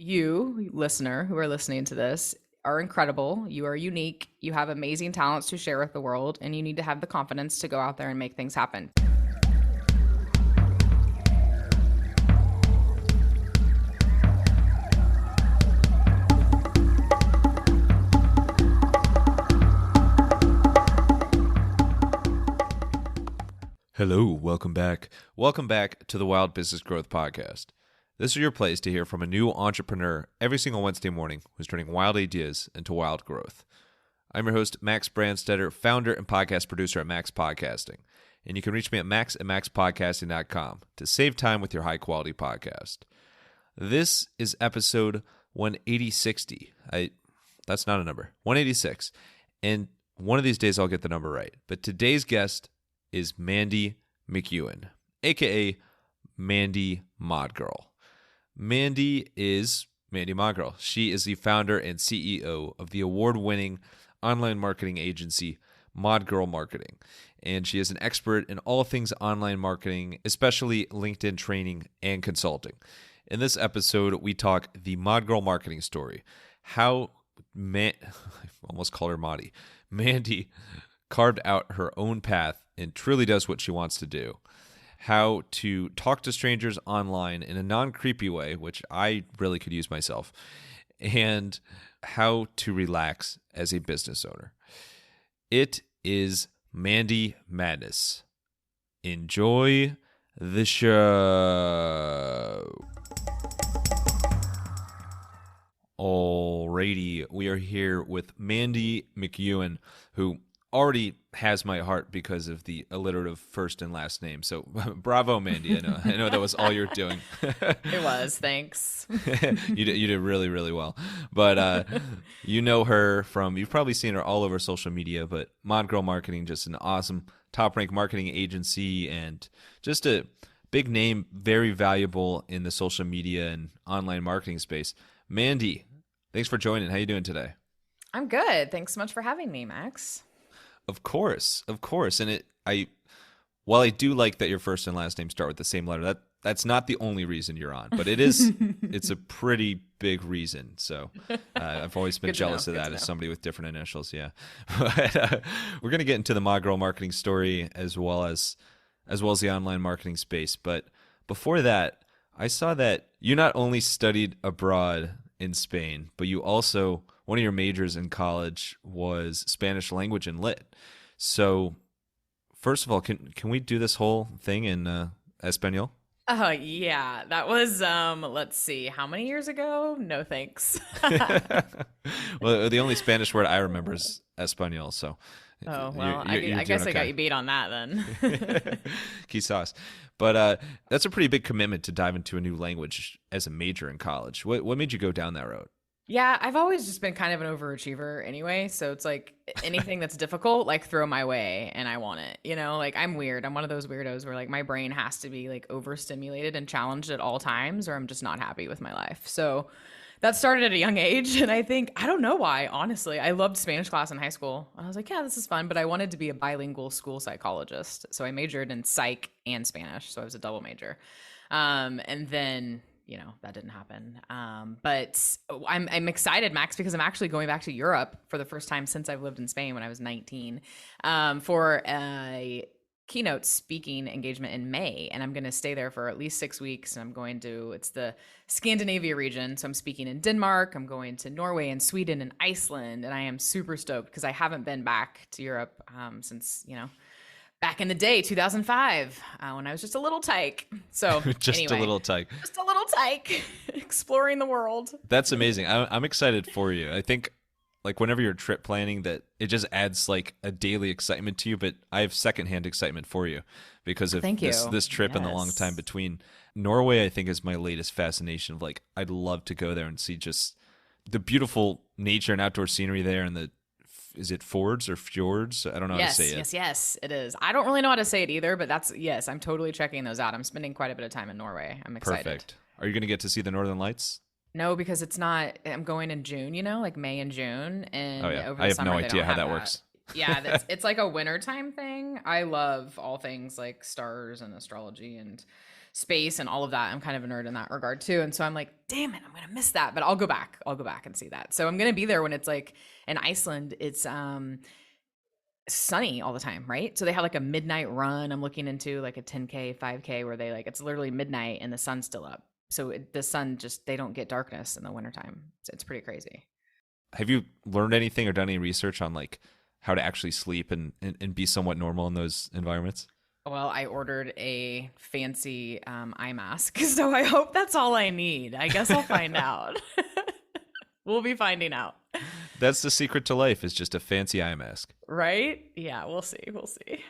you, listener, who are listening to this, are incredible. You are unique. You have amazing talents to share with the world, and you need to have the confidence to go out there and make things happen. Hello, welcome back. Welcome back to the Wild Business Growth Podcast. This is your place to hear from a new entrepreneur every single Wednesday morning who's turning wild ideas into wild growth. I'm your host, Max Branstetter, founder and podcast producer at MaxPodcasting. And you can reach me at max@maxpodcasting.com to save time with your high-quality podcast. This is episode 18060. That's not a number. 186. And one of these days I'll get the number right. But today's guest is Mandy McEwen, a.k.a. Mandy Mod Girl. Mandy is Mandy Mod Girl. She is the founder and CEO of the award-winning online marketing agency, Mod Girl Marketing. And she is an expert in all things online marketing, especially LinkedIn training and consulting. In this episode, we talk the Mod Girl marketing story, how I almost call her Maudie. Mandy carved out her own path and truly does what she wants to do. How to talk to strangers online in a non-creepy way, which I really could use myself, and how to relax as a business owner. It is Mandy Madness. Enjoy the show. Alrighty, we are here with Mandy McEwen, who already has my heart because of the alliterative first and last name. So bravo, Mandy. I know that was all you're doing. It was, thanks. You did really, really well. But you know her from, you've probably seen her all over social media, but Mod Girl Marketing, just an awesome top-ranked marketing agency and just a big name, very valuable in the social media and online marketing space. Mandy, thanks for joining. How you doing today? I'm good. Thanks so much for having me, Max. Of course. And while I do like that your first and last name start with the same letter, that's not the only reason you're on, but it's a pretty big reason. So I've always been jealous of that as somebody with different initials. Yeah. But we're going to get into the Mod Girl marketing story as well as the online marketing space. But before that, I saw that you not only studied abroad in Spain, but you also, one of your majors in college was Spanish language and lit. So first of all, can we do this whole thing in Espanol? Oh, yeah. That was, let's see, how many years ago? No, thanks. Well, the only Spanish word I remember is Espanol, so. Oh, well, I guess I got you beat on that then. Quizás. But that's a pretty big commitment to dive into a new language as a major in college. What made you go down that road? Yeah, I've always just been kind of an overachiever anyway. So it's like anything that's difficult, like throw my way and I want it. Like I'm weird. I'm one of those weirdos where like my brain has to be like overstimulated and challenged at all times or I'm just not happy with my life. So that started at a young age. And I don't know why, honestly. I loved Spanish class in high school. I was like, yeah, this is fun. But I wanted to be a bilingual school psychologist. So I majored in psych and Spanish. So I was a double major. And then that didn't happen. But I'm excited, Max, because I'm actually going back to Europe for the first time since I've lived in Spain when I was 19 for a keynote speaking engagement in May. And I'm going to stay there for at least 6 weeks. And it's the Scandinavia region. So I'm speaking in Denmark. I'm going to Norway and Sweden and Iceland. And I am super stoked because I haven't been back to Europe since, back in the day, 2005, when I was just a little tyke. So Just a little tyke, exploring the world. That's amazing. I'm excited for you. I think like whenever you're trip planning, that it just adds like a daily excitement to you. But I have secondhand excitement for you because of this trip and the long time between. Norway, I think, is my latest fascination of like, I'd love to go there and see just the beautiful nature and outdoor scenery there and is it fords or fjords? I don't know how to say it. Yes, it is. I don't really know how to say it either, but I'm totally checking those out. I'm spending quite a bit of time in Norway. I'm excited. Perfect. Are you going to get to see the Northern Lights? No, because it's not, I'm going in June, like May and June. And over the I have summer, no idea how that works. Yeah, it's like a wintertime thing. I love all things like stars and astrology and space and all of that. I'm kind of a nerd in that regard too. And so I'm like, damn it, I'm going to miss that, but I'll go back. I'll go back and see that. So I'm going to be there when it's like in Iceland, it's sunny all the time, right? So they have like a midnight run. I'm looking into like a 10K, 5K where they like, it's literally midnight and the sun's still up. So the sun just, they don't get darkness in the wintertime. So it's pretty crazy. Have you learned anything or done any research on like how to actually sleep and be somewhat normal in those environments? Well, I ordered a fancy eye mask, so I hope that's all I need. I guess I'll find out. We'll be finding out. That's the secret to life, is just a fancy eye mask. Right? Yeah, we'll see. We'll see.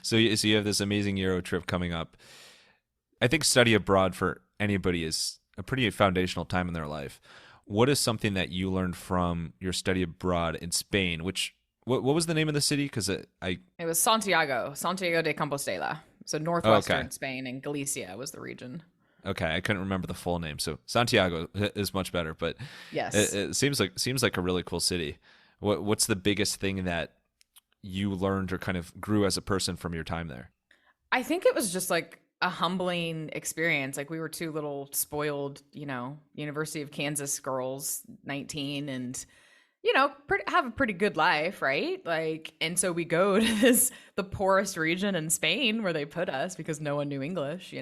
So you have this amazing Euro trip coming up. I think study abroad for anybody is a pretty foundational time in their life. What is something that you learned from your study abroad in Spain? What was the name of the city? Because it was Santiago de Compostela. So northwestern Spain, and Galicia was the region. Okay, I couldn't remember the full name. So Santiago is much better, but yes, it seems like a really cool city. What's the biggest thing that you learned or kind of grew as a person from your time there? I think it was just like a humbling experience. Like we were two little spoiled, University of Kansas girls, 19, and have a pretty good life, right? Like, and so we go to the poorest region in Spain where they put us because no one knew English,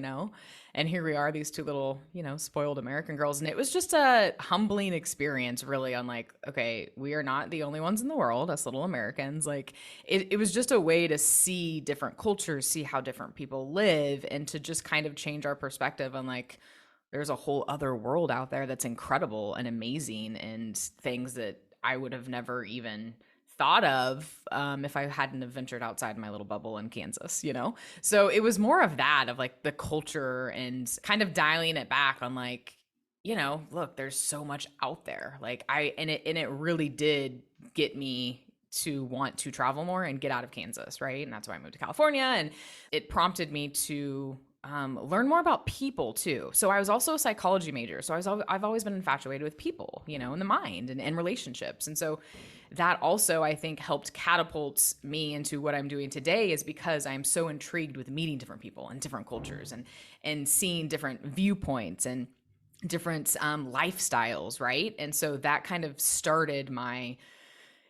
and here we are, these two little, spoiled American girls. And it was just a humbling experience, really, on like, okay, we are not the only ones in the world, us little Americans. Like it was just a way to see different cultures, see how different people live, and to just kind of change our perspective on like, there's a whole other world out there that's incredible and amazing, and things that I would have never even thought of if I hadn't have ventured outside my little bubble in Kansas, So it was more of that, of like the culture and kind of dialing it back on like, look, there's so much out there. Like it really did get me to want to travel more and get out of Kansas, right? And that's why I moved to California, and it prompted me to learn more about people too. So I was also a psychology major. So I've always been infatuated with people, in the mind and relationships. And so that also, I think, helped catapult me into what I'm doing today, is because I'm so intrigued with meeting different people and different cultures and seeing different viewpoints and different lifestyles, right? And so that kind of started my,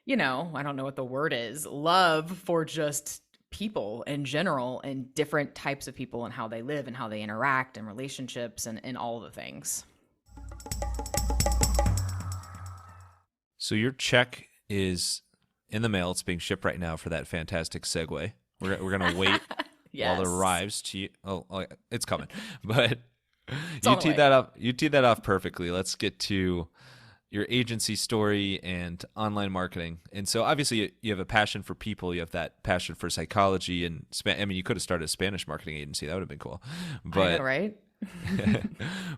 I don't know what the word is, love for just people in general, and different types of people and how they live and how they interact and relationships and all the things. So your check is in the mail. It's being shipped right now for that fantastic segue. We're going to wait yes. while it arrives to you. Oh, it's coming. But you teed that up. You teed that off perfectly. Let's get to your agency story and online marketing. And so obviously you have a passion for people. You have that passion for psychology and you could have started a Spanish marketing agency. That would have been cool. But I know, right?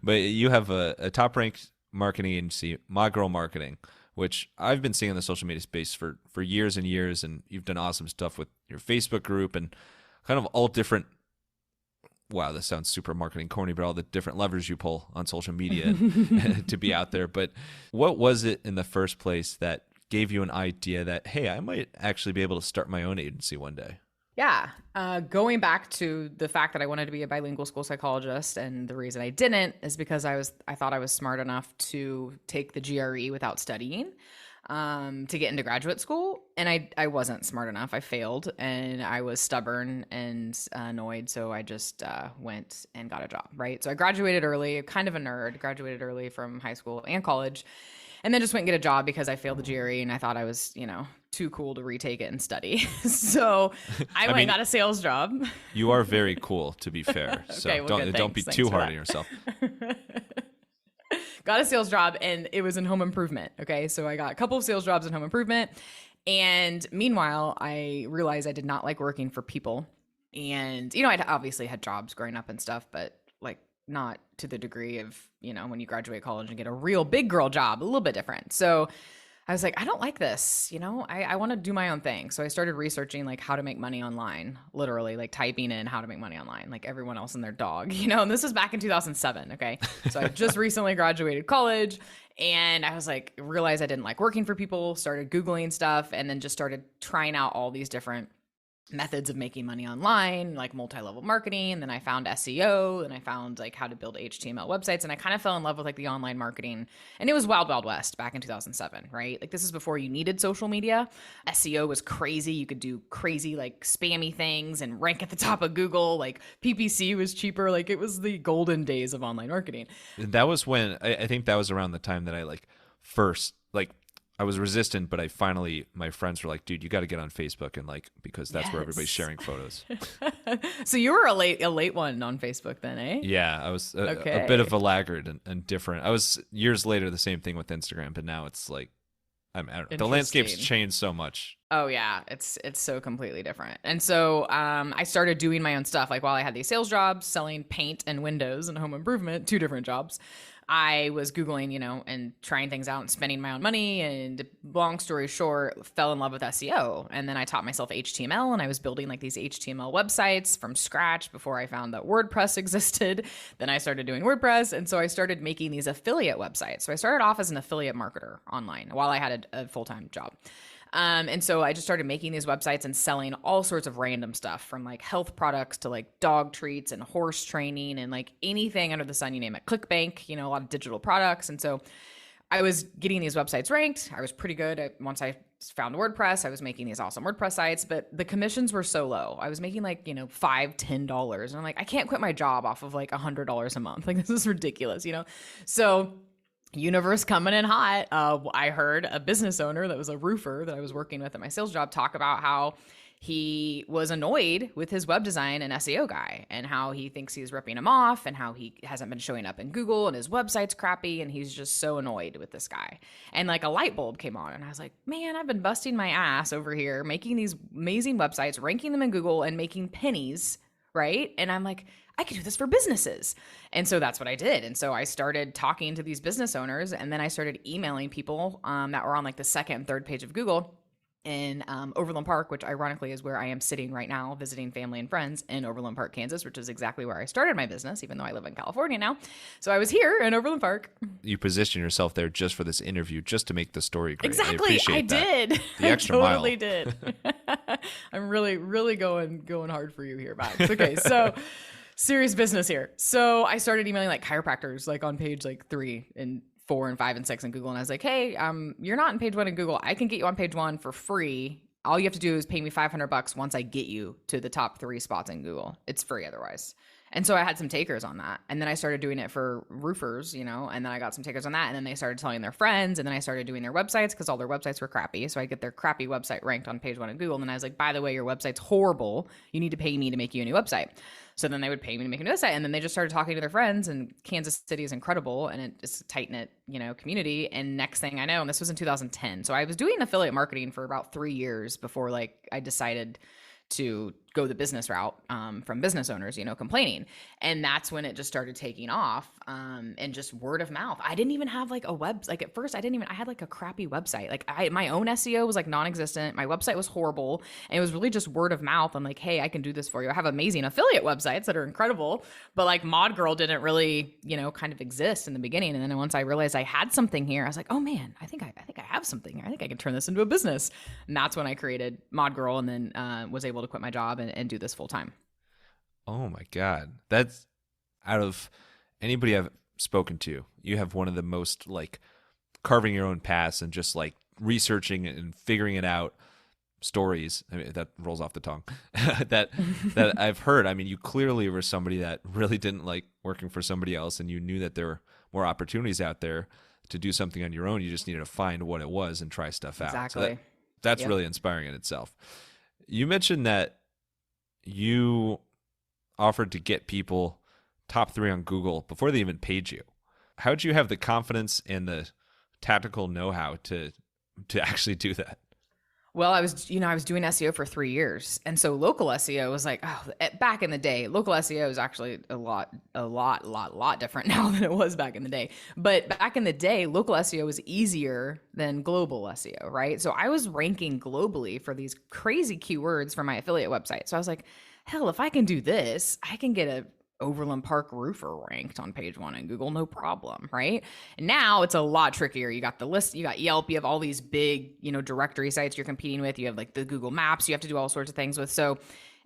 But you have a top-ranked marketing agency, My Girl Marketing, which I've been seeing in the social media space for years and years. And you've done awesome stuff with your Facebook group and kind of all different, wow, this sounds super marketing corny, but all the different levers you pull on social media to be out there. But what was it in the first place that gave you an idea that, hey, I might actually be able to start my own agency one day? Yeah. Going back to the fact that I wanted to be a bilingual school psychologist, and the reason I didn't is because I thought I was smart enough to take the GRE without studying to get into graduate school. And I wasn't smart enough. I failed, and I was stubborn and annoyed. So I just went and got a job, right? So I graduated early, kind of a nerd, graduated early from high school and college, and then just went and get a job because I failed the GRE and I thought I was, too cool to retake it and study. So I went and got a sales job. You are very cool, to be fair. So okay, well, don't be too hard on yourself. Got a sales job, and it was in home improvement. Okay. So I got a couple of sales jobs in home improvement. And meanwhile, I realized I did not like working for people. And, I'd obviously had jobs growing up and stuff, but like not to the degree of, when you graduate college and get a real big girl job, a little bit different. So I was like, I don't like this, I want to do my own thing. So I started researching like how to make money online, literally like typing in how to make money online, like everyone else and their dog, and this was back in 2007. Okay. So I just recently graduated college, and I was like, realized I didn't like working for people, started Googling stuff, and then just started trying out all these different methods of making money online, like multi-level marketing. And then I found SEO, and I found like how to build HTML websites. And I kind of fell in love with like the online marketing. And it was wild, wild west back in 2007, right? Like this is before you needed social media. SEO was crazy. You could do crazy like spammy things and rank at the top of Google. Like PPC was cheaper. Like it was the golden days of online marketing. That was when I think that was around the time that I like first like I was resistant, but my friends were like, dude, you got to get on Facebook and like, because that's where everybody's sharing photos. So you were a late one on Facebook then, eh? Yeah, I was a bit of a laggard and different. I was years later, the same thing with Instagram, but now it's like, I don't know, the landscape's changed so much. Oh yeah, it's so completely different. And so I started doing my own stuff. Like while I had these sales jobs, selling paint and windows and home improvement, 2 different jobs, I was Googling, and trying things out and spending my own money. And long story short, fell in love with SEO. And then I taught myself HTML, and I was building like these HTML websites from scratch before I found that WordPress existed. Then I started doing WordPress. And so I started making these affiliate websites. So I started off as an affiliate marketer online while I had a full-time job. And so I just started making these websites and selling all sorts of random stuff, from like health products to like dog treats and horse training and like anything under the sun, you name it. ClickBank, a lot of digital products. And so I was getting these websites ranked. I was pretty good once I found WordPress. I was making these awesome WordPress sites, but the commissions were so low. I was making like, $5, $10. And I'm like, I can't quit my job off of like $100 a month. Like this is ridiculous, So universe coming in hot. I heard a business owner that was a roofer that I was working with at my sales job talk about how he was annoyed with his web design and SEO guy, and how he thinks he's ripping him off, and how he hasn't been showing up in Google and his website's crappy, and he's just so annoyed with this guy. And like a light bulb came on, and I was like, man, I've been busting my ass over here making these amazing websites, ranking them in Google and making pennies, right? And I'm like, I could do this for businesses. And so that's what I did. And so I started talking to these business owners, and then I started emailing people that were on like the second and third page of Google in Overland Park, which ironically is where I am sitting right now, visiting family and friends in Overland Park, Kansas, which is exactly where I started my business, even though I live in California now. So I was here in Overland Park. You positioned yourself there just for this interview, just to make the story great. Exactly. I did. The extra I mile. totally did. I'm really, really going hard for you here, Max. Okay. So serious business here. So I started emailing like chiropractors, like on page like 3 and 4 and 5 and 6 in Google. And I was like, hey, you're not in page 1 in Google. I can get you on page 1 for free. All you have to do is pay me $500 once I get you to the top 3 spots in Google. It's free otherwise. And so I had some takers on that. And then I started doing it for roofers, and then I got some takers on that. And then they started telling their friends, and then I started doing their websites because all their websites were crappy. So I get their crappy website ranked on page 1 in Google. And then I was like, by the way, your website's horrible. You need to pay me to make you a new website. So then they would pay me to make a new website. And then they just started talking to their friends, and Kansas City is incredible. And it's a tight knit, community. And next thing I know, and this was in 2010. So I was doing affiliate marketing for about 3 years before I decided to go the business route from business owners, complaining. And that's when it just started taking off and just word of mouth. I didn't even have like a at first I had like a crappy website. Like my own SEO was like non-existent. My website was horrible. And it was really just word of mouth. I'm like, hey, I can do this for you. I have amazing affiliate websites that are incredible, but like Mod Girl didn't really, kind of exist in the beginning. And then once I realized I had something here, I was like, oh man, I think I have something here. I think I can turn this into a business. And that's when I created Mod Girl, and then was able to quit my job and do this full time. Oh my God. That's, out of anybody I've spoken to, you have one of the most like carving your own paths and just like researching and figuring it out stories. I mean, that rolls off the tongue that I've heard. I mean, you clearly were somebody that really didn't like working for somebody else, and you knew that there were more opportunities out there to do something on your own. You just needed to find what it was and try stuff out. Exactly. So that's really inspiring in itself. You mentioned that you offered to get people top 3 on Google before they even paid you. How did you have the confidence and the tactical know-how to actually do that? Well, I was doing SEO for 3 years. And so local SEO was like, back in the day, local SEO is actually a lot different now than it was back in the day. But back in the day, local SEO was easier than global SEO, right? So I was ranking globally for these crazy keywords for my affiliate website. So I was like, hell, if I can do this, I can get Overland Park roofer ranked on page 1 in Google, no problem, right? And now it's a lot trickier. You got the list, you got Yelp, you have all these big, directory sites you're competing with. You have like the Google Maps, you have to do all sorts of things with. So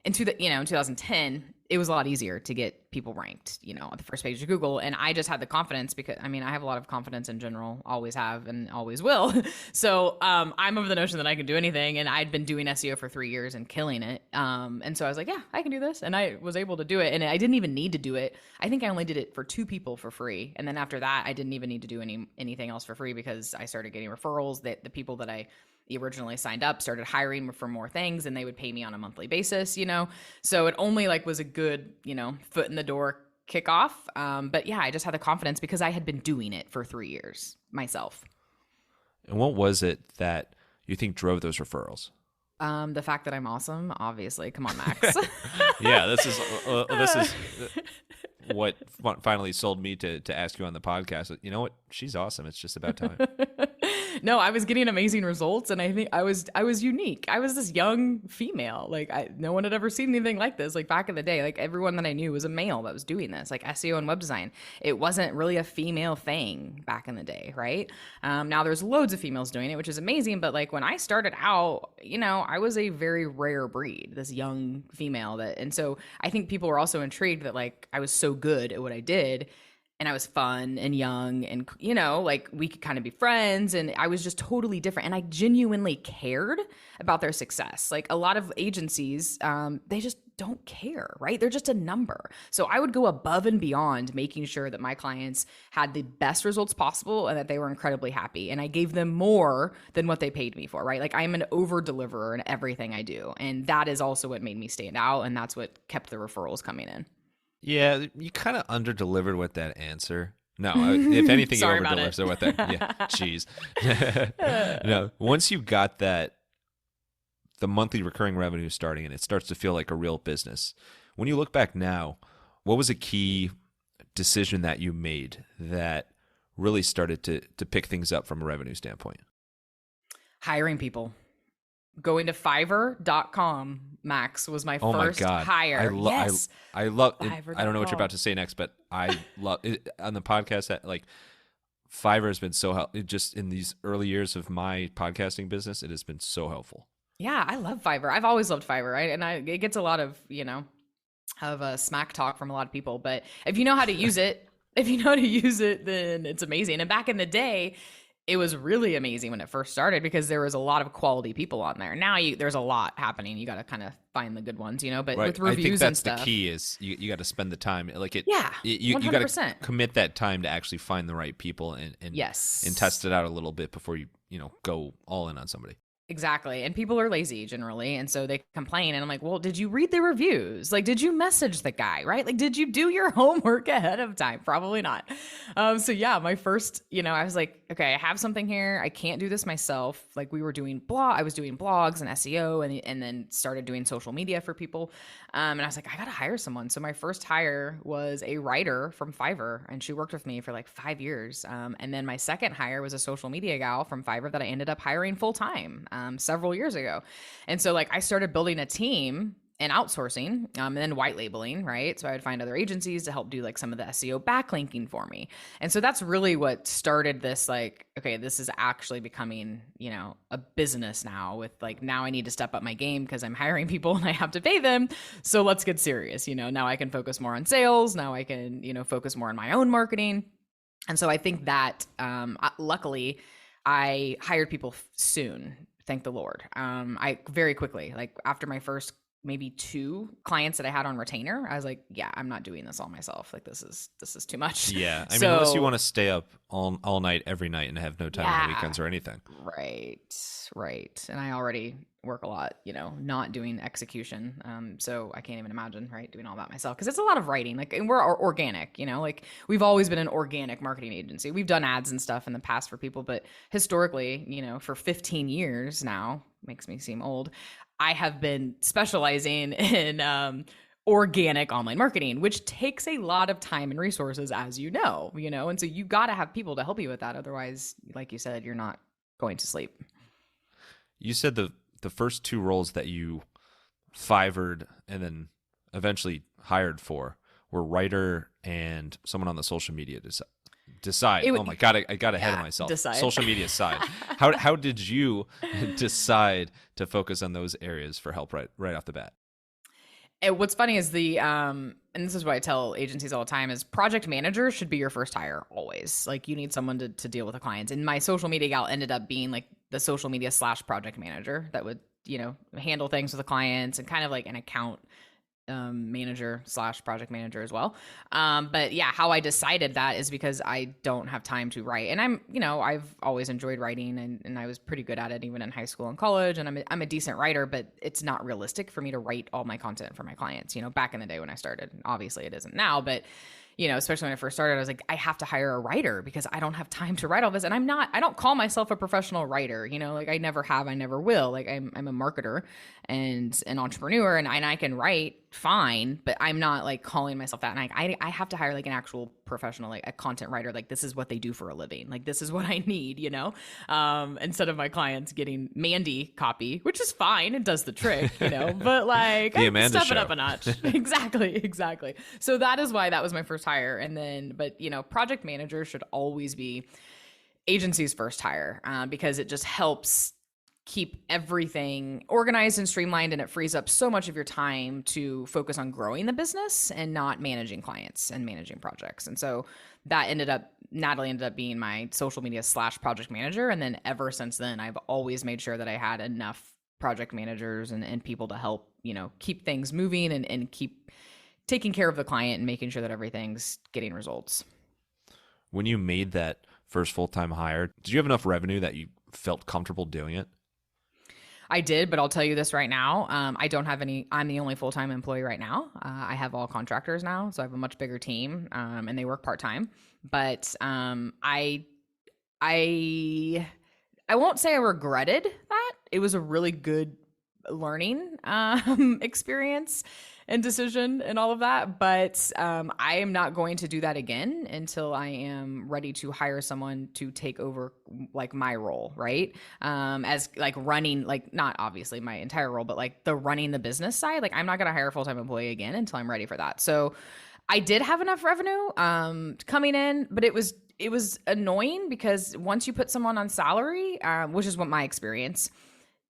in 2010, it was a lot easier to get people ranked, on the first page of Google. And I just had the confidence because, I have a lot of confidence in general, always have and always will. So I'm of the notion that I can do anything. And I'd been doing SEO for 3 years and killing it. And so I was like, yeah, I can do this. And I was able to do it. And I didn't even need to do it. I think I only did it for 2 people for free. And then after that, I didn't even need to do anything else for free because I started getting referrals that the people that I originally signed up started hiring for more things and they would pay me on a monthly basis, so it only was a good, foot in the door kickoff. But yeah, I just had the confidence because I had been doing it for 3 years myself. And what was it that you think drove those referrals? The fact that I'm awesome, obviously. Come on, Max. Yeah, this is what finally sold me to ask you on the podcast. You know what? She's awesome. It's just about time. No, I was getting amazing results, and I think I was unique. I was this young female. No one had ever seen anything like this. Back in the day, everyone that I knew was a male that was doing this, SEO and web design. It wasn't really a female thing back in the day, right? Now there's loads of females doing it, which is amazing. But when I started out, I was a very rare breed, this young female and so I think people were also intrigued that I was so good at what I did. And I was fun and young and, we could kind of be friends. And I was just totally different. And I genuinely cared about their success. A lot of agencies, they just don't care, right? They're just a number. So I would go above and beyond making sure that my clients had the best results possible and that they were incredibly happy. And I gave them more than what they paid me for, right? I'm an over deliverer in everything I do. And that is also what made me stand out. And that's what kept the referrals coming in. Yeah, you kind of under-delivered with that answer. No, if anything, you over-delivered. So with that, yeah, jeez. No, once you got the monthly recurring revenue starting, and it starts to feel like a real business. When you look back now, what was a key decision that you made that really started to pick things up from a revenue standpoint? Hiring people. Going to Fiverr.com, Max, was my first hire. I love it. I don't know what you're about to say next, but I love it. On the podcast that Fiverr has been so helpful. Just in these early years of my podcasting business, it has been so helpful. Yeah, I love Fiverr. I've always loved Fiverr, right? And it gets a lot of, smack talk from a lot of people. But if you know how to use it, then it's amazing. And back in the day, it was really amazing when it first started because there was a lot of quality people on there. Now there's a lot happening. You got to kind of find the good ones, but right. With reviews and stuff. I think that's the key is you got to spend the time. You got to commit that time to actually find the right people and yes, and test it out a little bit before you go all in on somebody. Exactly. And people are lazy generally. And so they complain. And I'm like, well, did you read the reviews? Did you message the guy, right? Did you do your homework ahead of time? Probably not. So yeah, my first, I was like, okay, I have something here. I can't do this myself. I was doing blogs and SEO and then started doing social media for people. And I was like, I got to hire someone. So my first hire was a writer from Fiverr, and she worked with me for 5 years. And then my second hire was a social media gal from Fiverr that I ended up hiring full time several years ago. And so I started building a team and outsourcing and then white labeling, right? So I would find other agencies to help do some of the SEO backlinking for me. And so that's really what started this, okay, this is actually becoming, a business now with now I need to step up my game because I'm hiring people and I have to pay them. So let's get serious. Now I can focus more on sales. Now I can, focus more on my own marketing. And so I think that luckily I hired people soon. Thank the Lord. I very quickly, after my first maybe 2 clients that I had on retainer, I was like, yeah, I'm not doing this all myself. This is too much. Yeah. I mean, unless you want to stay up all night, every night and have no time on the weekends or anything. Right. And I already work a lot, not doing execution. So I can't even imagine, right, doing all that myself because it's a lot of writing. And we're organic, we've always been an organic marketing agency. We've done ads and stuff in the past for people, but historically, for 15 years now, makes me seem old, I have been specializing in organic online marketing, which takes a lot of time and resources, as you know, and so you got to have people to help you with that. Otherwise, like you said, you're not going to sleep. You said the first 2 roles that you Fiverred and then eventually hired for where writer and someone on the social media decide, oh my God, I got ahead of myself. Decide. Social media side. How did you decide to focus on those areas for help right off the bat? And what's funny is and this is what I tell agencies all the time, is project manager should be your first hire always. Like, you need someone to deal with the clients. And my social media gal ended up being like the social media / project manager that would, handle things with the clients and kind of like an account manager / project manager as well. But yeah, how I decided that is because I don't have time to write. And I've always enjoyed writing and I was pretty good at it even in high school and college. And I'm a decent writer, but it's not realistic for me to write all my content for my clients, back in the day when I started. Obviously it isn't now, but especially when I first started, I was like, I have to hire a writer because I don't have time to write all this. And I don't call myself a professional writer, like I never have, I never will. Like I'm a marketer and an entrepreneur and I can write fine, but I'm not like calling myself that. And I have to hire like an actual professional, like a content writer. Like this is what they do for a living. Like this is what I need, instead of my clients getting Mandy copy, which is fine. It does the trick, but like I'm stepping up a notch. Exactly. So that is why that was my first hire. And then, but project manager should always be agency's first hire because it just helps keep everything organized and streamlined, and it frees up so much of your time to focus on growing the business and not managing clients and managing projects. And so that Natalie ended up being my social media / project manager. And then ever since then, I've always made sure that I had enough project managers and people to help, keep things moving and keep taking care of the client and making sure that everything's getting results. When you made that first full-time hire, did you have enough revenue that you felt comfortable doing it? I did, but I'll tell you this right now. I don't have any. I'm the only full-time employee right now. I have all contractors now, so I have a much bigger team, and they work part-time. But I won't say I regretted that. It was a really good learning experience and decision and all of that. But I am not going to do that again until I am ready to hire someone to take over like my role, right? As like running, like not obviously my entire role, but like the running the business side. Like I'm not going to hire a full-time employee again until I'm ready for that. So I did have enough revenue coming in, but it was annoying because once you put someone on salary, which is what my experience,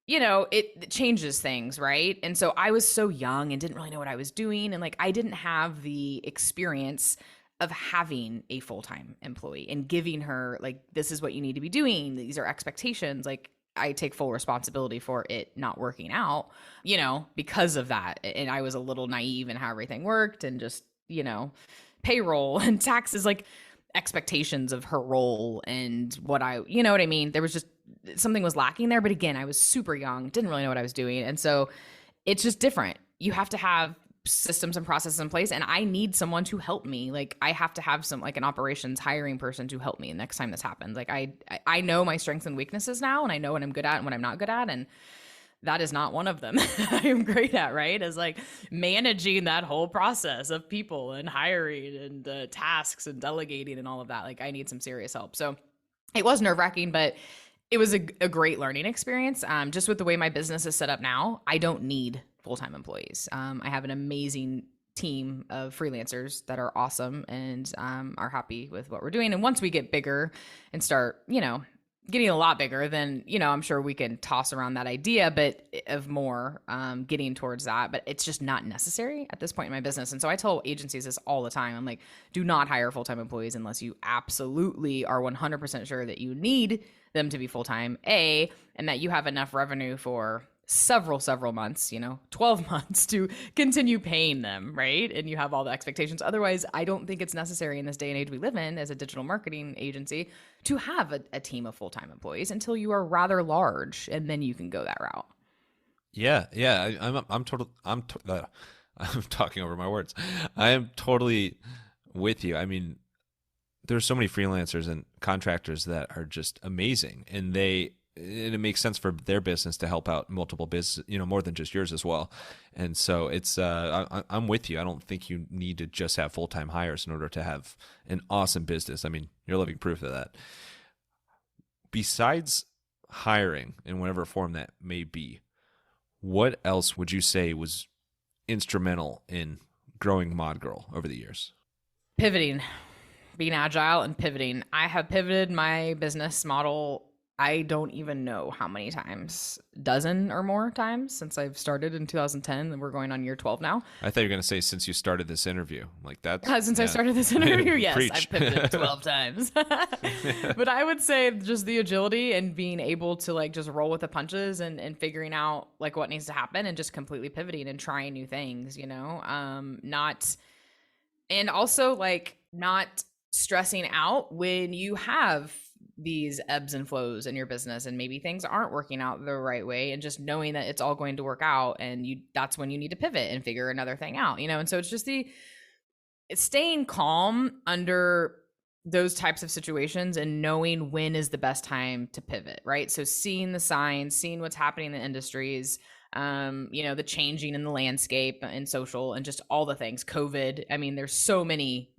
it changes things, right? And so I was so young and didn't really know what I was doing. And like, I didn't have the experience of having a full-time employee and giving her like, this is what you need to be doing. These are expectations. Like I take full responsibility for it not working out, because of that. And I was a little naive in how everything worked and just, payroll and taxes, like expectations of her role and what what I mean? There was just, something was lacking there. But again, I was super young, didn't really know what I was doing. And so it's just different. You have to have systems and processes in place. And I need someone to help me. Like I have to have an operations hiring person to help me next time this happens. Like I know my strengths and weaknesses now, and I know what I'm good at and what I'm not good at. And that is not one of them. I am great at, right? Is like managing that whole process of people and hiring and tasks and delegating and all of that. Like I need some serious help. So it was nerve-wracking, but it was a great learning experience. Just with the way my business is set up now, I don't need full-time employees. I have an amazing team of freelancers that are awesome and are happy with what we're doing. And once we get bigger and start, getting a lot bigger, then, I'm sure we can toss around that idea, but of more getting towards that, but it's just not necessary at this point in my business. And so I tell agencies this all the time. I'm like, do not hire full-time employees unless you absolutely are 100% sure that you need them to be full-time, and that you have enough revenue for several months, 12 months to continue paying them, right? And you have all the expectations. Otherwise, I don't think it's necessary in this day and age we live in as a digital marketing agency to have a team of full-time employees until you are rather large, and then you can go that route. Yeah. I'm talking over my words. I am totally with you. I mean, there's so many freelancers and contractors that are just amazing, and it makes sense for their business to help out multiple business, more than just yours as well. And so it's, I'm with you. I don't think you need to just have full-time hires in order to have an awesome business. I mean, you're living proof of that. Besides hiring in whatever form that may be, what else would you say was instrumental in growing Mod Girl over the years? Pivoting, being agile and pivoting. I have pivoted my business model. I don't even know how many times, dozen or more times since I've started in 2010, and we're going on year 12 now. I thought you were going to say since you started this interview. Like that's since I started this interview, yes, Preach. I've pivoted 12 times. But I would say just the agility and being able to like just roll with the punches and figuring out like what needs to happen and just completely pivoting and trying new things, and also like not stressing out when you have these ebbs and flows in your business and maybe things aren't working out the right way, and just knowing that it's all going to work out, and that's when you need to pivot and figure another thing out, and so it's just it's staying calm under those types of situations and knowing when is the best time to pivot, right? So seeing the signs, seeing what's happening in the industries, the changing in the landscape and social and just all the things, COVID. I mean, there's so many,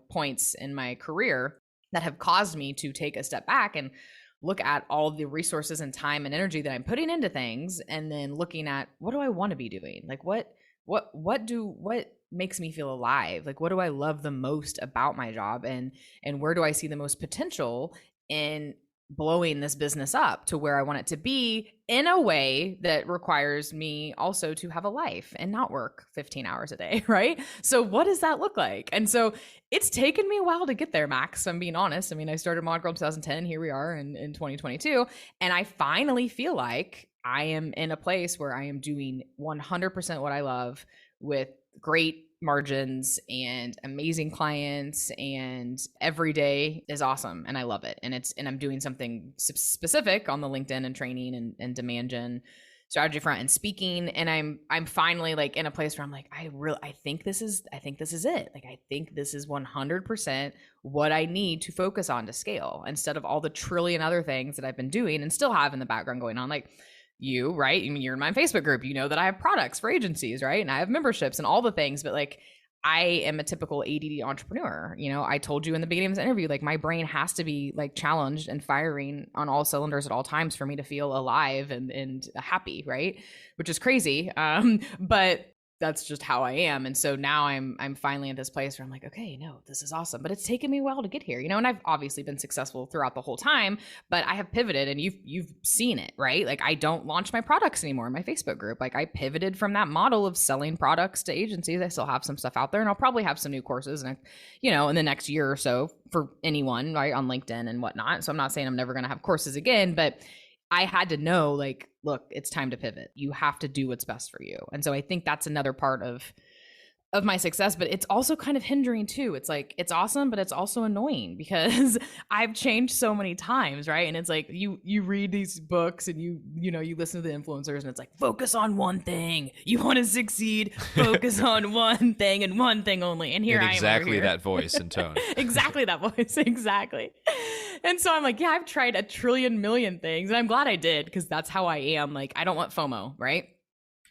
points in my career that have caused me to take a step back and look at all the resources and time and energy that I'm putting into things, and then looking at what do I want to be doing? Like what makes me feel alive? Like what do I love the most about my job, and where do I see the most potential in blowing this business up to where I want it to be in a way that requires me also to have a life and not work 15 hours a day, right? So what does that look like? And so it's taken me a while to get there, Max. I'm being honest. I mean, I started Mod Girl in 2010. Here we are in 2022. And I finally feel like I am in a place where I am doing 100% what I love with great margins and amazing clients, and every day is awesome and I love it, and I'm doing something specific on the LinkedIn and training and demand gen strategy front and speaking, and I'm finally like in a place where I'm like I think this is it. Like I think this is 100% what I need to focus on to scale, instead of all the trillion other things that I've been doing and still have in the background going on. Like you, right? I mean, you're in my Facebook group. You know that I have products for agencies, right? And I have memberships and all the things, but like I am a typical ADD entrepreneur. I told you in the beginning of this interview, like my brain has to be like challenged and firing on all cylinders at all times for me to feel alive and happy, right? Which is crazy. But that's just how I am. And so now I'm finally at this place where I'm like, okay, no, this is awesome. But it's taken me a while to get here, and I've obviously been successful throughout the whole time, but I have pivoted, and you've seen it, right? Like I don't launch my products anymore in my Facebook group. Like I pivoted from that model of selling products to agencies. I still have some stuff out there, and I'll probably have some new courses in the next year or so for anyone, right, on LinkedIn and whatnot. So I'm not saying I'm never going to have courses again, but I had to know, like, look, it's time to pivot. You have to do what's best for you. And so I think that's another part of my success, but it's also kind of hindering too. It's like, it's awesome, but it's also annoying because I've changed so many times, right? And it's like, you read these books and you listen to the influencers, and it's like, focus on one thing. You want to succeed, focus on one thing and one thing only. And here I am. Exactly that voice and tone. Exactly that voice. Exactly. And so I'm like, yeah, I've tried a trillion million things, and I'm glad I did, because that's how I am. Like, I don't want FOMO, right?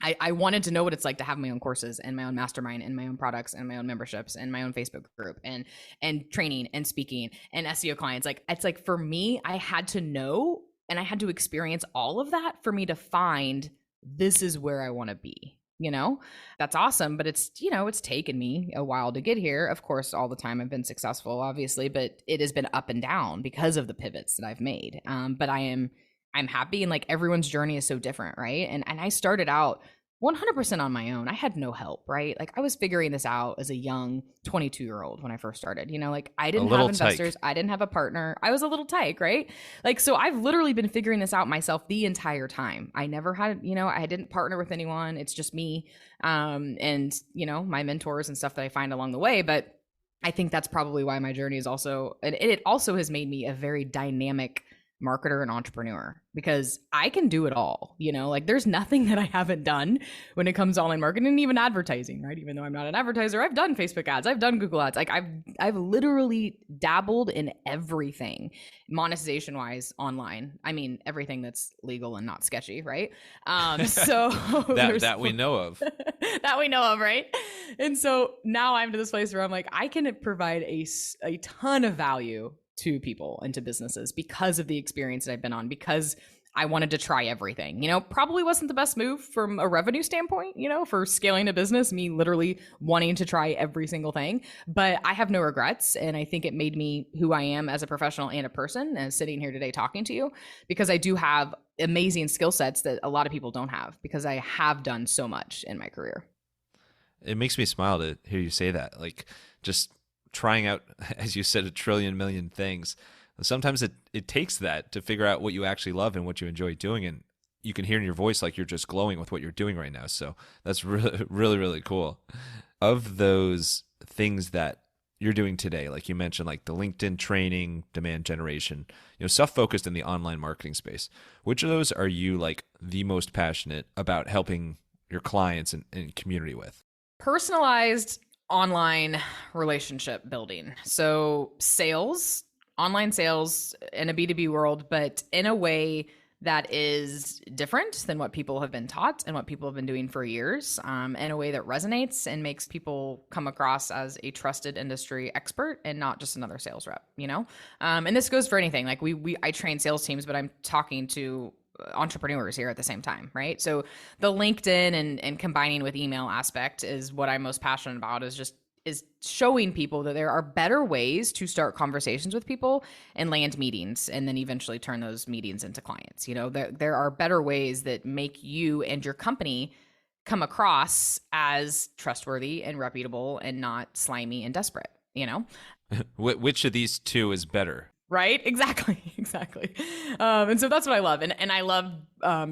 I wanted to know what it's like to have my own courses and my own mastermind and my own products and my own memberships and my own Facebook group and training and speaking and SEO clients. Like, it's like, for me, I had to know and I had to experience all of that for me to find this is where I want to be. That's awesome. But it's taken me a while to get here. Of course, all the time I've been successful, obviously, but it has been up and down because of the pivots that I've made. But I'm happy, and like everyone's journey is so different, right? And I started out 100% on my own. I had no help, right? Like I was figuring this out as a young 22-year-old when I first started, like I didn't have investors. I didn't have a partner. I was a little tyke, right? Like, so I've literally been figuring this out myself the entire time. I never had, I didn't partner with anyone. It's just me. And my mentors and stuff that I find along the way. But I think that's probably why my journey is also, and it also has made me a very dynamic marketer and entrepreneur, because I can do it all, like there's nothing that I haven't done when it comes to online marketing and even advertising, right? Even though I'm not an advertiser, I've done Facebook ads, I've done Google ads. Like I've literally dabbled in everything monetization wise online. I mean, everything that's legal and not sketchy, right? So that we know of, that we know of, right? And so now I'm to this place where I'm like, I can provide a ton of value to people and to businesses because of the experience that I've been on, because I wanted to try everything. Probably wasn't the best move from a revenue standpoint, for scaling a business, me literally wanting to try every single thing. But I have no regrets. And I think it made me who I am as a professional and a person, and sitting here today talking to you, because I do have amazing skill sets that a lot of people don't have, because I have done so much in my career. It makes me smile to hear you say that. Like, just trying out, as you said, a trillion million things. Sometimes it takes that to figure out what you actually love and what you enjoy doing. And you can hear in your voice like you're just glowing with what you're doing right now. So that's really, really, really cool. Of those things that you're doing today, like you mentioned, like the LinkedIn training, demand generation, stuff focused in the online marketing space, which of those are you like the most passionate about helping your clients and community with? Personalized online relationship building. So sales, online sales in a B2B world, but in a way that is different than what people have been taught and what people have been doing for years, in a way that resonates and makes people come across as a trusted industry expert and not just another sales rep, And this goes for anything. Like I train sales teams, but I'm talking to entrepreneurs here at the same time, right? So the LinkedIn and combining with email aspect is what I'm most passionate about, is showing people that there are better ways to start conversations with people and land meetings, and then eventually turn those meetings into clients. There are better ways that make you and your company come across as trustworthy and reputable and not slimy and desperate, Which of these two is better? Right? Exactly. And so that's what I love. And I love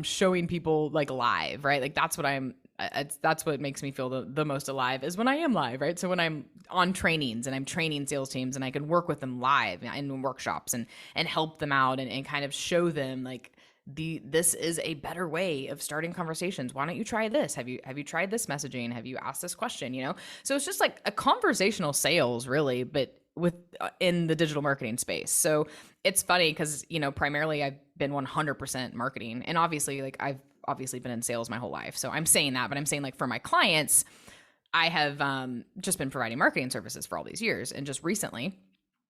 showing people like live, right? Like that's what makes me feel the most alive, is when I am live, right? So when I'm on trainings and I'm training sales teams and I can work with them live in workshops and help them out and kind of show them like this is a better way of starting conversations. Why don't you try this? Have you tried this messaging? Have you asked this question? So it's just like a conversational sales really, but with in the digital marketing space. So it's funny because, primarily I've been 100% marketing, and obviously like I've obviously been in sales my whole life. So I'm saying that, but I'm saying like for my clients, I have just been providing marketing services for all these years. And just recently,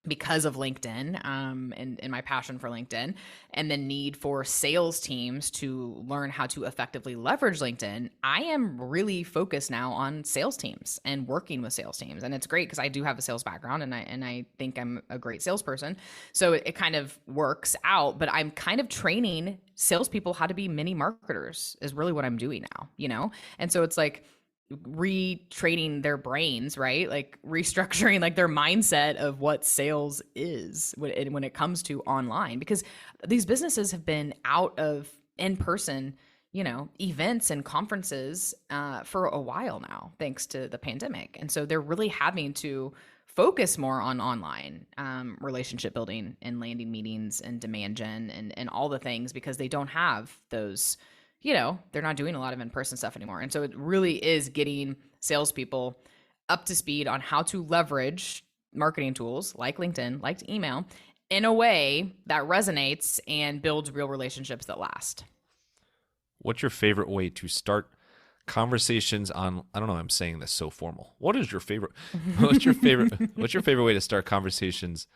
because of LinkedIn and my passion for LinkedIn and the need for sales teams to learn how to effectively leverage LinkedIn, I am really focused now on sales teams and working with sales teams. And it's great because I do have a sales background and I think I'm a great salesperson. So it kind of works out, but I'm kind of training salespeople how to be mini marketers is really what I'm doing now, And so it's like retraining their brains, right? Like restructuring like their mindset of what sales is when it comes to online, because these businesses have been out of in-person, events and conferences for a while now, thanks to the pandemic. And so they're really having to focus more on online relationship building and landing meetings and demand gen and all the things, because they don't have those, they're not doing a lot of in-person stuff anymore. And so it really is getting salespeople up to speed on how to leverage marketing tools like LinkedIn, like email, in a way that resonates and builds real relationships that last. What's your favorite way to start conversations on, I don't know, I'm saying this so formal. What's your favorite way to start conversations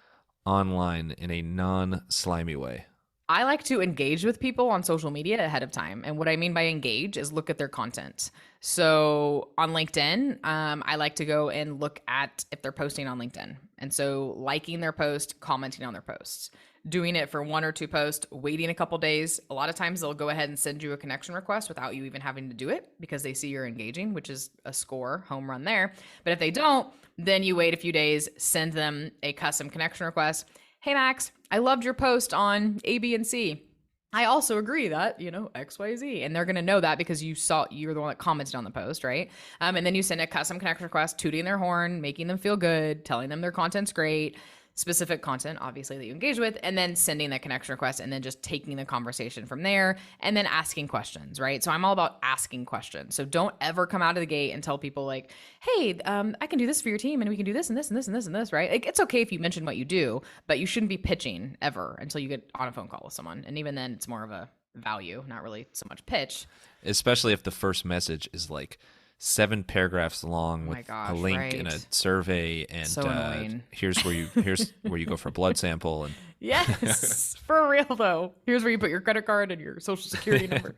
online in a non-slimy way? I like to engage with people on social media ahead of time. And what I mean by engage is look at their content. So on LinkedIn, I like to go and look at if they're posting on LinkedIn. And so liking their post, commenting on their posts, doing it for one or two posts, waiting a couple days. A lot of times they'll go ahead and send you a connection request without you even having to do it, because they see you're engaging, which is a score, home run there. But if they don't, then you wait a few days, send them a custom connection request. Hey, Max, I loved your post on A, B, and C. I also agree that, X, Y, Z. And they're going to know that because you're the one that commented on the post, right? And then you send a custom connection request, tooting their horn, making them feel good, telling them their content's great, specific content, obviously, that you engage with, and then sending that connection request and then just taking the conversation from there and then asking questions, right? So I'm all about asking questions. So don't ever come out of the gate and tell people like, hey, I can do this for your team and we can do this and this and this and this and this, right? Like, it's okay if you mention what you do, but you shouldn't be pitching ever until you get on a phone call with someone. And even then it's more of a value, not really so much pitch. Especially if the first message is like 7 paragraphs long Oh with my gosh, a link and a right. survey, and So annoying. here's where you go for a blood sample, and Yes, for real though. Here's where you put your credit card and your social security number.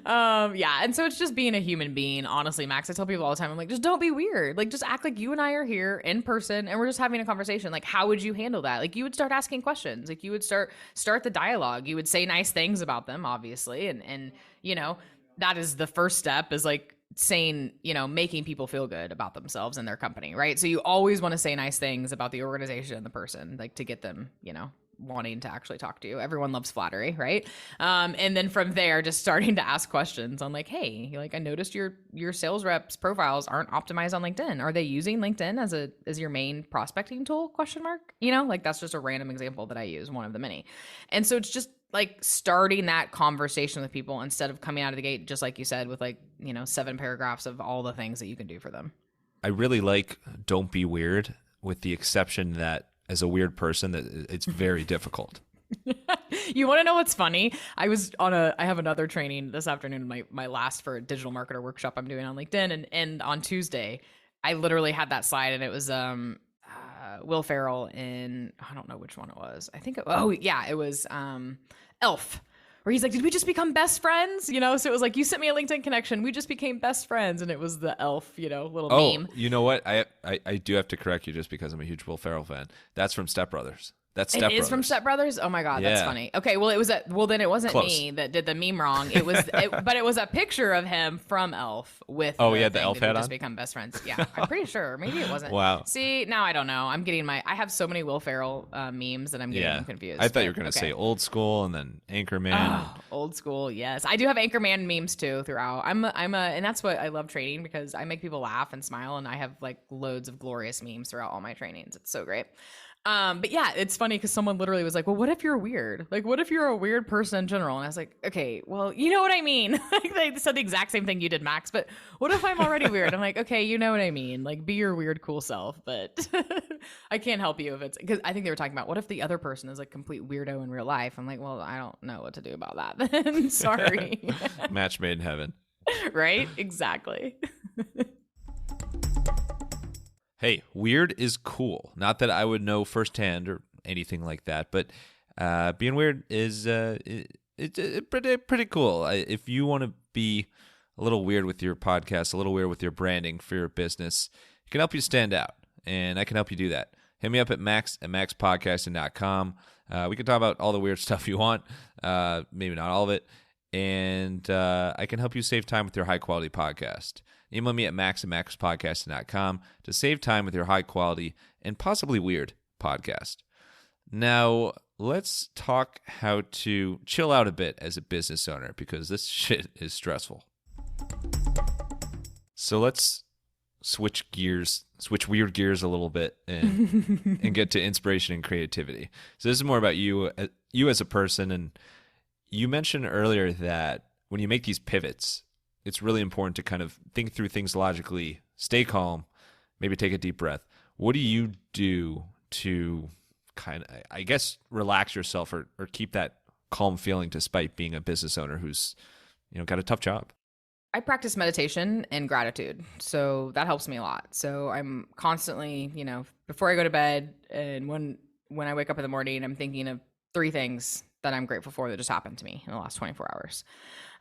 Yeah, and so it's just being a human being. Honestly, Max, I tell people all the time, I'm like, just don't be weird. Like, just act like you and I are here in person, and we're just having a conversation. Like, how would you handle that? Like, you would start asking questions. Like, you would start the dialogue. You would say nice things about them, obviously, and you know, that is the first step. Is like saying, you know, making people feel good about themselves and their company, right? So you always want to say nice things about the organization and the person, like to get them, you know, wanting to actually talk to you. Everyone loves flattery, right? And then from there, just starting to ask questions on like, hey, like I noticed your sales reps profiles aren't optimized on LinkedIn. Are they using LinkedIn as your main prospecting tool? Question mark. You know, like that's just a random example that I use, one of the many. And so it's just like starting that conversation with people instead of coming out of the gate, just like you said, with like, you know, 7 paragraphs of all the things that you can do for them. I really like don't be weird, with the exception that as a weird person, that it's very difficult. You want to know what's funny? I have another training this afternoon, my last for a digital marketer workshop I'm doing on LinkedIn. And on Tuesday, I literally had that slide, and it was, Will Ferrell in, I don't know which one it was. I think, it was, Elf, where he's like, did we just become best friends? You know, so it was like, you sent me a LinkedIn connection. We just became best friends. And it was the Elf, you know, little meme. You know what? I do have to correct you just because I'm a huge Will Ferrell fan. That's from Step Brothers. That's Step Brothers. It is from Step Brothers? Oh my God, that's funny. Okay, well then it wasn't Close. me that did the meme wrong. But it was a picture of him from Elf with the Elf hat on? Just become best friends. Yeah, I'm pretty sure. Maybe it wasn't. Wow. See, now I don't know. I have so many Will Ferrell memes that I'm getting them confused. I thought you were going to say Old School and then Anchorman. Oh, Old School, yes. I do have Anchorman memes too throughout. And that's what I love training, because I make people laugh and smile, and I have like loads of glorious memes throughout all my trainings. It's so great. But yeah, it's funny because someone literally was like, well, what if you're weird? Like, what if you're a weird person in general? And I was like, okay, well, you know what I mean? Like, they said the exact same thing you did, Max, but what if I'm already weird? I'm like, okay, you know what I mean? Like, be your weird, cool self, but I can't help you if it's, because I think they were talking about, what if the other person is a complete weirdo in real life? I'm like, well, I don't know what to do about that then. Sorry. Match made in heaven. Right? Exactly. Hey, weird is cool. Not that I would know firsthand or anything like that, but being weird is it's pretty cool. If you want to be a little weird with your podcast, a little weird with your branding for your business, it can help you stand out, and I can help you do that. Hit me up at max@maxpodcasting.com. We can talk about all the weird stuff you want, maybe not all of it, and I can help you save time with your high-quality podcast. Email me at max@maxpodcasting.com to save time with your high-quality and possibly weird podcast. Now, let's talk how to chill out a bit as a business owner, because this shit is stressful. So let's switch weird gears a little bit, and get to inspiration and creativity. So this is more about you as a person, and you mentioned earlier that when you make these pivots, it's really important to kind of think through things logically, stay calm, maybe take a deep breath. What do you do to kind of, I guess, relax yourself or keep that calm feeling despite being a business owner who's, got a tough job? I practice meditation and gratitude. So that helps me a lot. So I'm constantly, before I go to bed and when I wake up in the morning, I'm thinking of 3 things that I'm grateful for that just happened to me in the last 24 hours.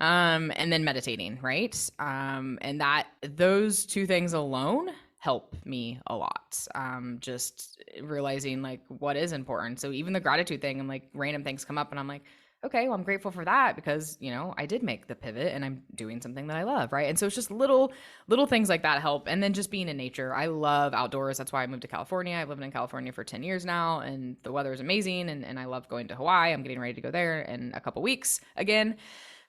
And then meditating, right? And those 2 things alone help me a lot. Just realizing like what is important. So even the gratitude thing, and like random things come up and I'm like, okay, well, I'm grateful for that because, I did make the pivot and I'm doing something that I love, right? And so it's just little things like that help. And then just being in nature. I love outdoors. That's why I moved to California. I've lived in California for 10 years now, and the weather is amazing. And I love going to Hawaii. I'm getting ready to go there in a couple weeks again.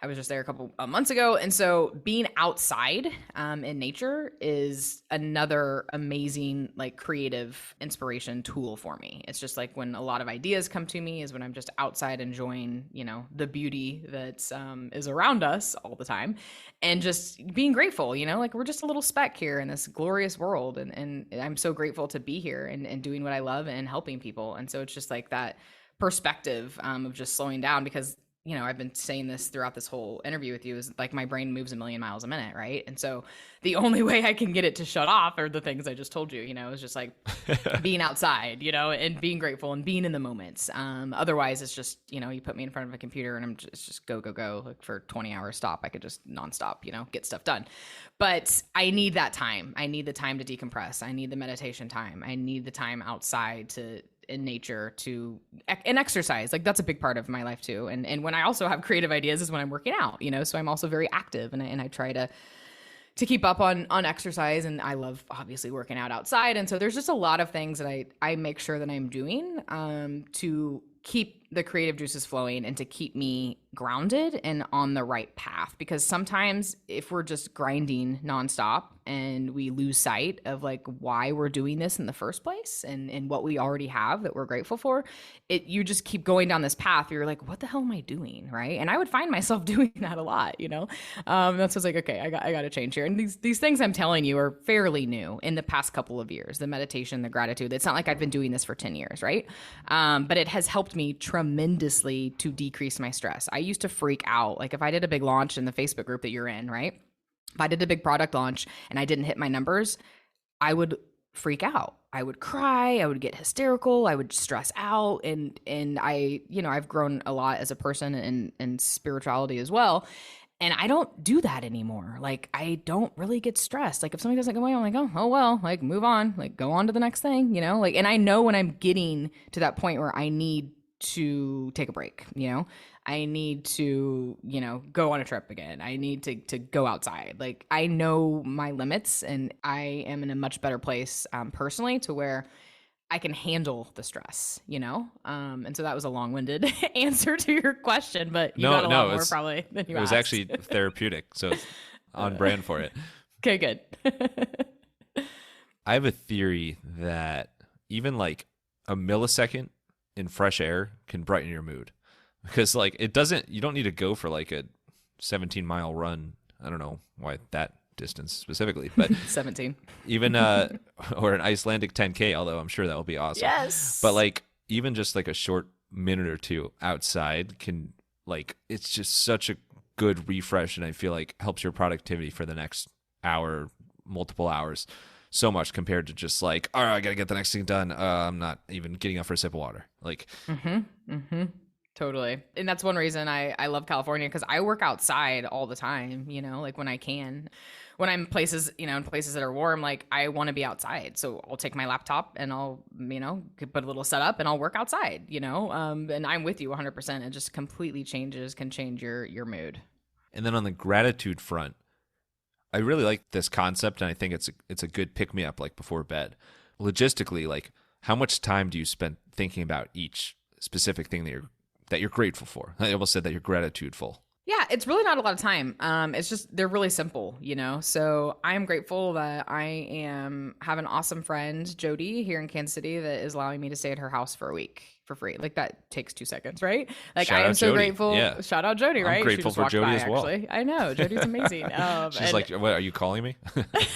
I was just there a couple months ago. And so being outside in nature is another amazing, like, creative inspiration tool for me. It's just like when a lot of ideas come to me is when I'm just outside enjoying, the beauty that is around us all the time, and just being grateful, like we're just a little speck here in this glorious world. And I'm so grateful to be here and doing what I love and helping people. And so it's just like that perspective of just slowing down, because I've been saying this throughout this whole interview with you, is like my brain moves 1,000,000 miles a minute, right? And so the only way I can get it to shut off are the things I just told you, is just like being outside, and being grateful and being in the moments. Otherwise it's just, you put me in front of a computer and it's just go, go, go. Like for 20 hours stop, I could just nonstop, get stuff done. But I need that time. I need the time to decompress. I need the meditation time. I need the time outside in nature and exercise. Like that's a big part of my life too. And when I also have creative ideas is when I'm working out, so I'm also very active and I try to keep up on exercise, and I love obviously working out outside. And so there's just a lot of things that I make sure that I'm doing to keep the creative juices flowing and to keep me grounded and on the right path. Because sometimes if we're just grinding nonstop and we lose sight of like why we're doing this in the first place and what we already have that we're grateful for, you just keep going down this path. You're like, what the hell am I doing? Right. And I would find myself doing that a lot, that's what's like, okay, I got to change here. And these things I'm telling you are fairly new in the past couple of years, the meditation, the gratitude. It's not like I've been doing this for 10 years. Right. But it has helped me tremendously to decrease my stress. I used to freak out. Like if I did a big launch in the Facebook group that you're in, right? If I did a big product launch and I didn't hit my numbers, I would freak out. I would cry. I would get hysterical. I would stress out. And I, I've grown a lot as a person and spirituality as well. And I don't do that anymore. Like I don't really get stressed. Like if something doesn't go away, I'm like, oh well, like move on, like go on to the next thing, like, and I know when I'm getting to that point where I need to take a break, I need to, go on a trip again. I need to go outside. Like I know my limits and I am in a much better place personally to where I can handle the stress, and so that was a long-winded answer to your question, but you got a lot more probably than you asked. It was actually therapeutic, so it's on brand for it. Okay, good. I have a theory that even like a millisecond in fresh air can brighten your mood, because like you don't need to go for like a 17-mile run. I don't know why that distance specifically, but 17 even or an Icelandic 10K, although I'm sure that will be awesome. Yes. But like even just like a short minute or two outside can, like, it's just such a good refresh, and I feel like helps your productivity for the next hour, multiple hours, so much compared to just like, all right, I gotta get the next thing done. I'm not even getting up for a sip of water. Like, totally. And that's one reason I love California, because I work outside all the time, like when I can. When I'm places, in places that are warm, like I want to be outside. So I'll take my laptop and I'll, put a little setup and I'll work outside, and I'm with you 100%. It just completely can change your mood. And then on the gratitude front, I really like this concept, and I think it's a good pick-me-up, like before bed. Logistically, like how much time do you spend thinking about each specific thing that you're grateful for? I almost said that you're gratitudeful. Yeah, it's really not a lot of time. It's just they're really simple, So I'm grateful that I have an awesome friend, Jody, here in Kansas City, that is allowing me to stay at her house for a week for free. Like that takes 2 seconds, right? Like Shout I am so Jody. grateful. Yeah. Shout out Jody, right? I'm grateful for Jody as well. Actually. I know Jody's amazing. She's like, "What are you calling me?"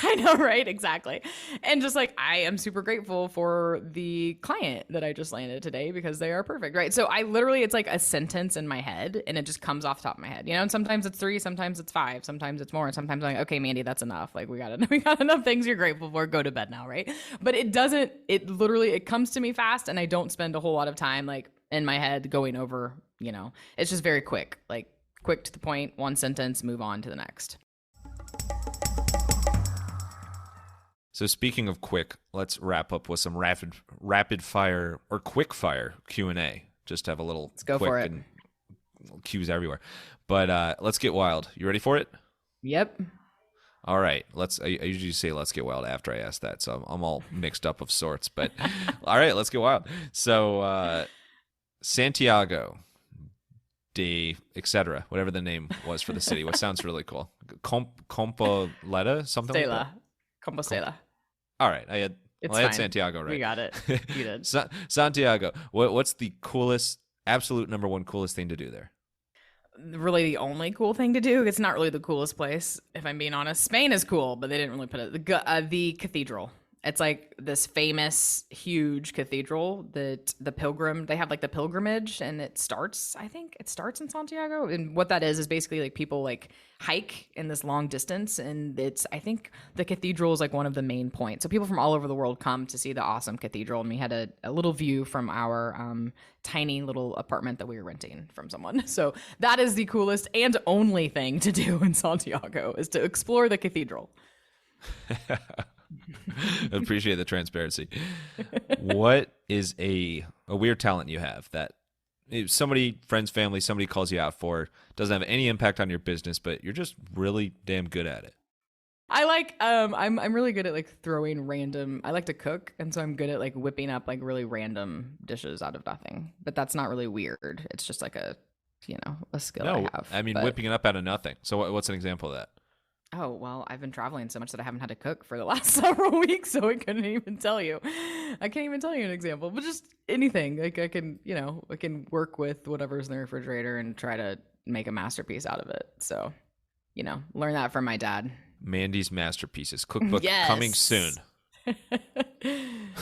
I know, right? Exactly. And just like I am super grateful for the client that I just landed today, because they are perfect, right? So I literally, it's like a sentence in my head, and it just comes off the top of my head, And sometimes it's 3, sometimes it's 5, sometimes it's more, and sometimes I'm like, okay, Mandy, that's enough. Like we got enough things you're grateful for. Go to bed now, right? But it doesn't. It literally comes to me fast, and I don't spend a whole lot of time like in my head going over, it's just very quick, like quick to the point, one sentence, move on to the next. So speaking of quick, let's wrap up with some rapid fire or quick fire Q&A. Just to have a little let's go for it. And cues everywhere. But let's get wild. You ready for it? Yep. All right. I usually say let's get wild after I ask that, so I'm all mixed up of sorts. But all right, let's get wild. So Santiago de etc., whatever the name was for the city, what sounds really cool. Compoleta, something Stella. like that? Compostela. All right. I had Santiago right. We got it. You did. Santiago. What's the coolest, absolute number one coolest thing to do there? Really the only cool thing to do. It's not really the coolest place, if I'm being honest. Spain is cool, but they didn't really put it. The cathedral. It's like this famous, huge cathedral that they have like the pilgrimage, and it starts in Santiago. And what that is basically like people like hike in this long distance. And I think the cathedral is like one of the main points. So people from all over the world come to see the awesome cathedral. And we had a little view from our tiny little apartment that we were renting from someone. So that is the coolest and only thing to do in Santiago, is to explore the cathedral. Appreciate the transparency. What is a weird talent you have that if somebody, friends, family, somebody calls you out for, doesn't have any impact on your business, but you're just really damn good at it? I like I'm really good at like throwing random. I like to cook, and so I'm good at like whipping up like really random dishes out of nothing. But that's not really weird. It's just like a skill I have. I mean, whipping it up out of nothing. So what's an example of that? Oh, well, I've been traveling so much that I haven't had to cook for the last several weeks, so I couldn't even tell you. I can't even tell you an example, but just anything. Like I can work with whatever's in the refrigerator and try to make a masterpiece out of it. So, learn that from my dad. Mandy's Masterpieces cookbook coming soon.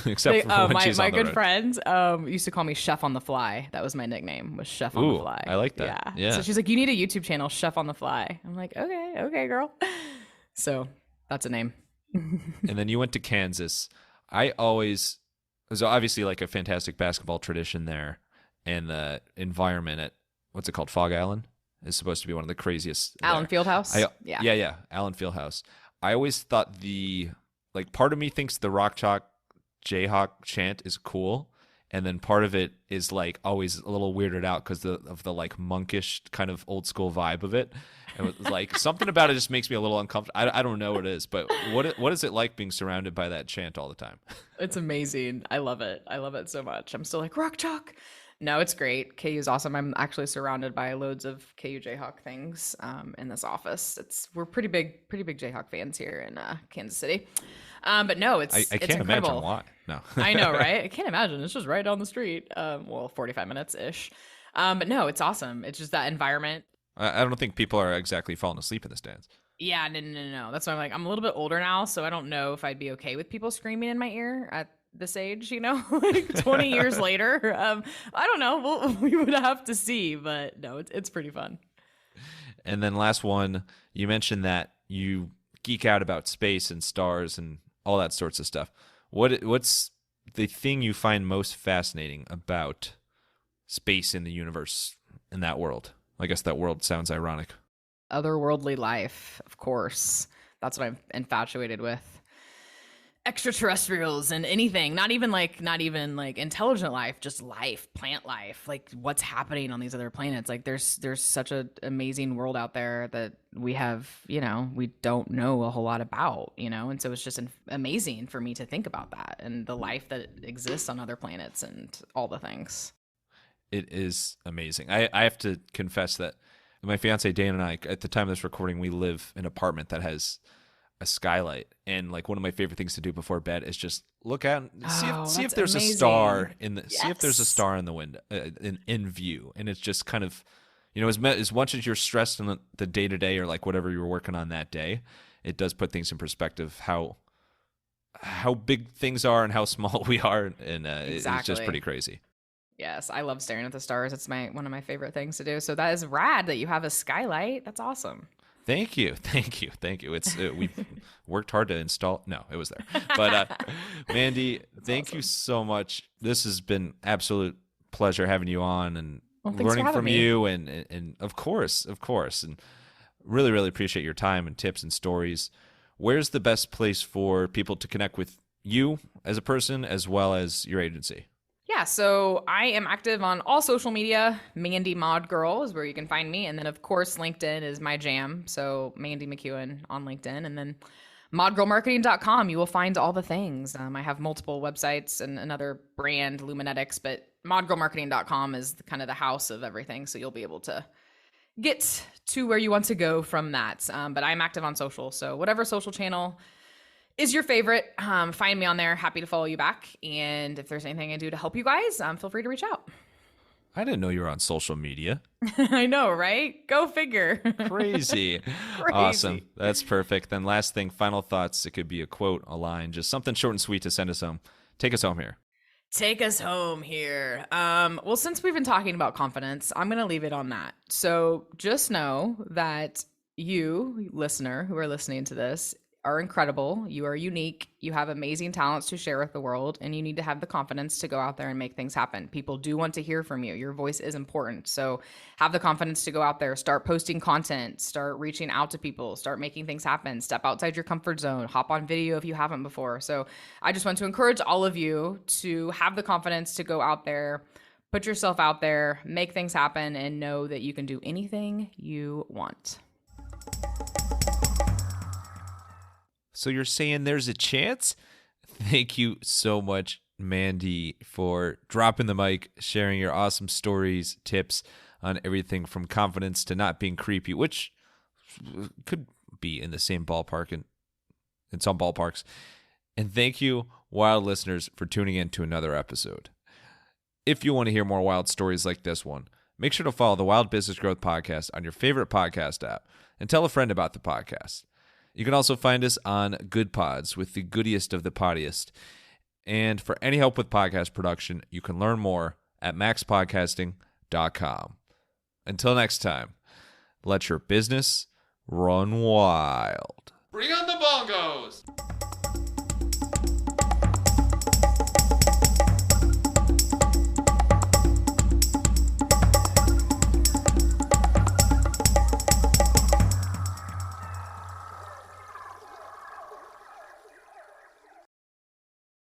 Except for when she's my on the good road. friends used to call me Chef on the Fly. That was my nickname, was Chef on the Fly. I like that. Yeah. So she's like, you need a YouTube channel, Chef on the Fly. I'm like, okay, girl. So that's a name. And then you went to Kansas. There's obviously like a fantastic basketball tradition there, and the environment at what's it called, Fog Island, is supposed to be one of the craziest. Allen Fieldhouse. Yeah, Allen Fieldhouse. I always thought part of me thinks the Rock Chalk Jayhawk chant is cool, and then part of it is like always a little weirded out because of the like monkish kind of old school vibe of it. And it was like something about it just makes me a little uncomfortable. I don't know what it is, but what is it like being surrounded by that chant all the time? It's amazing. I love it so much. I'm still like, Rock Chalk. No, it's great. KU is awesome. I'm actually surrounded by loads of KU Jayhawk things in this office. We're pretty big Jayhawk fans here in Kansas City. But no, it's I can't incredible. imagine why. No, I know, right? I can't imagine. It's just right down the street. 45 minutes ish. But no, it's awesome. It's just that environment. I don't think people are exactly falling asleep in the stands. Yeah, no. That's why I'm like, I'm a little bit older now, so I don't know if I'd be okay with people screaming in my ear at this age, like 20 years later. I don't know. We would have to see, but no, it's pretty fun. And then last one, you mentioned that you geek out about space and stars and all that sorts of stuff. What's the thing you find most fascinating about space in the universe, in that world? I guess that world sounds ironic. Otherworldly life, of course. That's what I'm infatuated with. Extraterrestrials and anything, not even like intelligent life, just life, plant life, like what's happening on these other planets. Like there's such an amazing world out there that we have, we don't know a whole lot about, and so it's just amazing for me to think about that and the life that exists on other planets and all the things. It is amazing. I have to confess that my fiance Dan and I, at the time of this recording, we live in an apartment that has a skylight, and like one of my favorite things to do before bed is just look out and see if there's amazing. a star in the Yes. see if there's a star in the window in view. And it's just kind of, as much as you're stressed in the day to day or like whatever you were working on that day, it does put things in perspective how big things are and how small we are, and it's just pretty crazy. Yes, I love staring at the stars. It's one of my favorite things to do. So that is rad that you have a skylight. That's awesome. Thank you. It's we've worked hard to install. No, it was there. But Mandy, thank awesome. you so much. This has been absolute pleasure having you on and learning from me. you, and of course, and really, really appreciate your time and tips and stories. Where's the best place for people to connect with you as a person as well as your agency? Yeah, so I am active on all social media. Mandy Mod Girl is where you can find me. And then, of course, LinkedIn is my jam. So Mandy McEwen on LinkedIn. And then modgirlmarketing.com, you will find all the things. I have multiple websites and another brand, Luminetics, but modgirlmarketing.com is kind of the house of everything. So you'll be able to get to where you want to go from that. But I'm active on social. So whatever social channel is your favorite, find me on there. Happy to follow you back. And if there's anything I do to help you guys, feel free to reach out. I didn't know you were on social media. I know, right? Go figure. Crazy. Crazy. Awesome. That's perfect. Then last thing, final thoughts. It could be a quote, a line, just something short and sweet to send us home. Take us home here. Take us home here. Well, since we've been talking about confidence, I'm going to leave it on that. So just know that you, listener, who are listening to this, are incredible. You are unique. You have amazing talents to share with the world, and you need to have the confidence to go out there and make things happen. People do want to hear from you. Your voice is important. So have the confidence to go out there, start posting content, start reaching out to people, start making things happen, step outside your comfort zone, hop on video if you haven't before. So I just want to encourage all of you to have the confidence to go out there, put yourself out there, make things happen, and know that you can do anything you want. So you're saying there's a chance? Thank you so much, Mandy, for dropping the mic, sharing your awesome stories, tips on everything from confidence to not being creepy, which could be in the same ballpark in some ballparks. And thank you, wild listeners, for tuning in to another episode. If you want to hear more wild stories like this one, make sure to follow the Wild Business Growth Podcast on your favorite podcast app and tell a friend about the podcast. You can also find us on Good Pods with the goodiest of the poddiest. And for any help with podcast production, you can learn more at MaxPodcasting.com. Until next time, let your business run wild. Bring on the bongos!